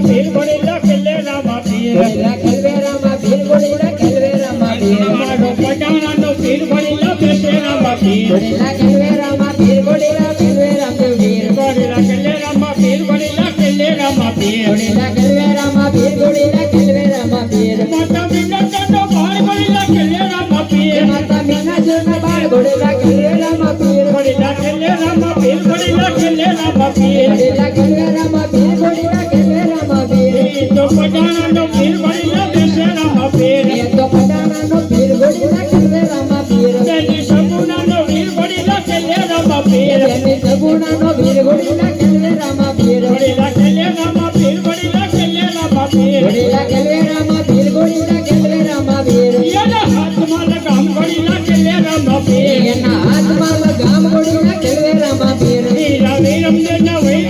પીર ગોડીલા ખેલે રામા પીર ગોડીલા ખેલવે રામા પીર ગોડીલા ખેલવે રામા પીર મારો પટાણાનો પીર ગોડીલા બેસે રામા પીર ગોડીલા ખેલવે રામા પીર ગોડીલા ખેલવે રામદેવ પીર ગોડીલા ખેલે રામા પીર ગોડીલા ખેલે રામા પીર ગોડીલા ખેલવે રામા પીર ગોડીલા ખેલવે રામા પીર માતા મીનાજીનો બાળ ગોડીલા ખેલે રામા પીર માતા મીનાજીનો બાળ ગોડીલા ખેલે રામા પીર ગોડીલા ખેલે રામા પીર ગોડીલા ખેલે રામા પીર ગોડીલા ખેલવે રામા પીર ગોડીલા ખેલવે રામા પીર તો પટાણાનો પીર ગોડીલા બેસે રામા પીર તો પટાણાનો પીર ગોડીલા ખેલવે રામા પીર તેની સગુણાનો વીર ગોડીલા ખેલે રામા પીર તેની સગુણાનો વીર ગોડીલા ખેલવે રામા પીર ગોડીલા ખેલે રામા પીર ગોડીલા ખેલે રામા પીર ગોડીલા ખેલવે રામા પીર ગોડીલા ખેલવે રામા પીર એના હાથમાં લગામ ગોડીલા ખેલે રામા પીર એના હાથમાં લગામ ગોડીલા ખેલવે રામા પીર વીરા વીરમદેવના વૈર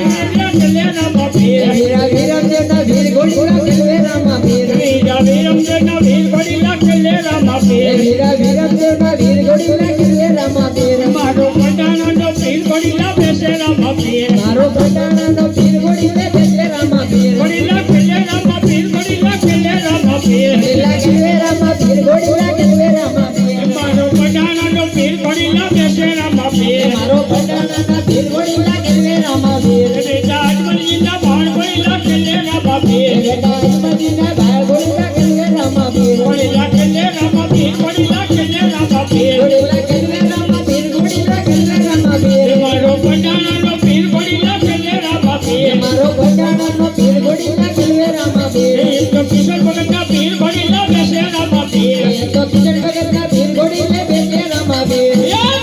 ખેલે રામા પીર વીરા વીરમદેવના વીર ગોડીલા ખેલવે રામા પીર વીરા વીરમદેવના વીર ગોડીલા ખેલે રામા પીર વીરા વીરમદેવના વીર ગોડીલા ખેલવે રામા પીર મારો પટાણાનો પીર ગોડીલા બેસે રામા પીર મારો પટાણાનો પીર ગોડીલા બેસે રામા પીર ગોડીલા ખેલે રામા પીર ગોડીલા ખેલે રામા પીર ગોડીલા ખેલવે રામા પીર ગોડીલા ખેલવે રામા પીર મારો પટાણાનો પીર ગોડીલા બેસે રામા પીર મારો પટાણાના પીર ગોડીલા ખેલવે રામા પીર બેટા અજમલજીના બાળ ગોડીલા ખેલે રામા પીર બેટા અજમલજીના બાળ ગોડીલા ખેલવે રામા પીર ગોડીલા ખેલે રામા પીર ગોડીલા ખેલે રામા પીર ગોડીલા ખેલવે રામા પીર ગોડીલા ખેલવે રામા પીર મારો પટાણાનો પીર ગોડીલા ખેલે રામા પીર મારો પટાણાનો પીર ગોડીલા ખેલવે રામા પીર તો કિશોર ભગતના પીર ગોડીલા બેસે રામા પીર તો કિશન ભગતના પીર ગોડીલે બેસે રામા પીર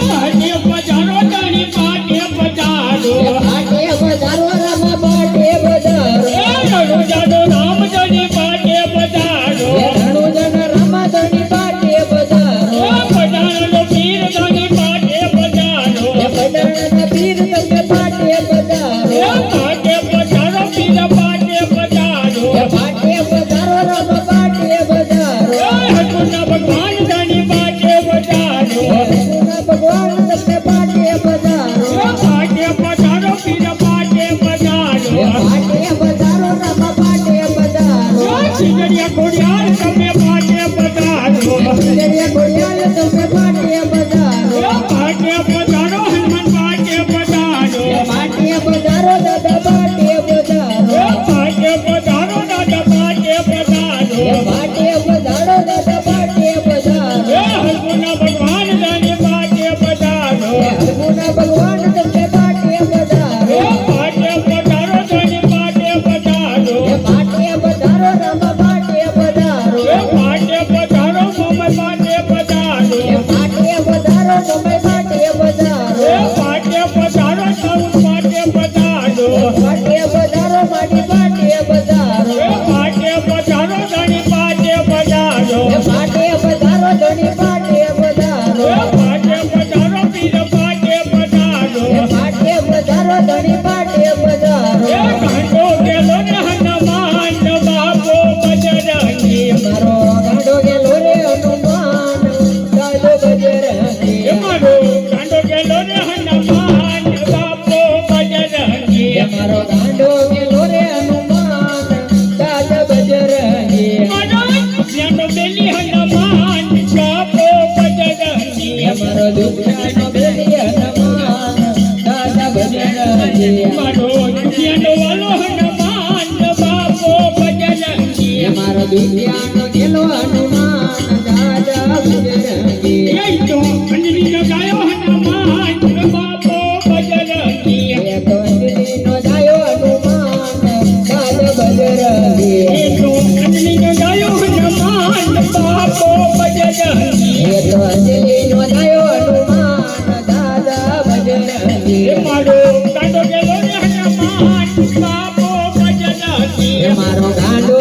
પાટે પધારો તારી પાટે પધારો પાટે પધારો રામા પાટે પધારો ઘણું જાડો રામ જની પાટે પધારો ઘણું જન રામા ધણી પાટે પધારો પટાણાનો પીર ધણી પાટે પધારો પટાણાના પીર તમે પાટે પધારો પાટે પધારો પીર પાટે પધારો પાટે પધારો રામા પાટે પધારો હનુમાન ભગવાન ધણી પાટે પધારો ભગવાન તમને પાટે પધારો પાટે પધારો પીર પાટે પધારો પાટે પધારો રામા પાટે પધારો સિંગરિયા ખોડિયાર તમે પાટે પધારો સિંગરિયા ખોડિયાર તમે પાટે પધારો પાટે પધારો હનુમાન પાટે પધારો પાટે પધારો દાદા પાટે પધારો પાટે પધારો દાદા પાટે પધારો પાટે પધારો દાદા પાટે પધારો હનુમાન ભગવાન ધણી પાટે પધારો હરમુના ભગવાન તમને પાટે પધારો પાટે પધારો ધણી પાટે પધારો પાટે પધારો રામા પાટે પધારો પાટે પધારો મોમય પાટે પધારો પાટે પધારો તમે પાટે પધારો પાટે પધારો સૌ પાટે પધારો પાટે પધારો માડી પાટે પધારો પાટે પધારો ધણી પાટે પધારો પાટે પધારો ધણી પાટે પધારો પાટે પધારો પીર પાટે પધારો પાટે પધારો ધણી પાટે પધારો ગાંડો ગેલો ને હનુમાન બાપો બજરંગી મારો ગાંડો ગેલો રે હનુમાન ગાંડો બજરંગી મારો ગાંડો ગેલો ને હનુમાન બાપો બજરંગી મારો ગાંડો ગેલો રે હનુમાન દાદા બજરંગી મારો જ્ઞાનો બેલી હનુમાન બાપો બજરંગી મારો દુનિયાનો બેલી હનુમાન દાદા બજરંગી મારો જ્ઞાનો વાલો હનુમાન બાપો બજરંગી મારો દુનિયાનો ગેલો હનુમાન દાદા બજરંગી એ તો અંજલિનો ગાયો હનુમાન બાપો બજરંગી એ તો અંજલિનો જાયો હનુમાન દાદા બજરંગી એ તો અંજલિનો ગાયો હનુમાન બાપો બજરંગી એ તો અંજલિનો જાયો હનુમાન દાદા બજરંગી મારો ગાંડો ગેલો ને હનુમાન બાપો બજરંગી મારો ગાંડો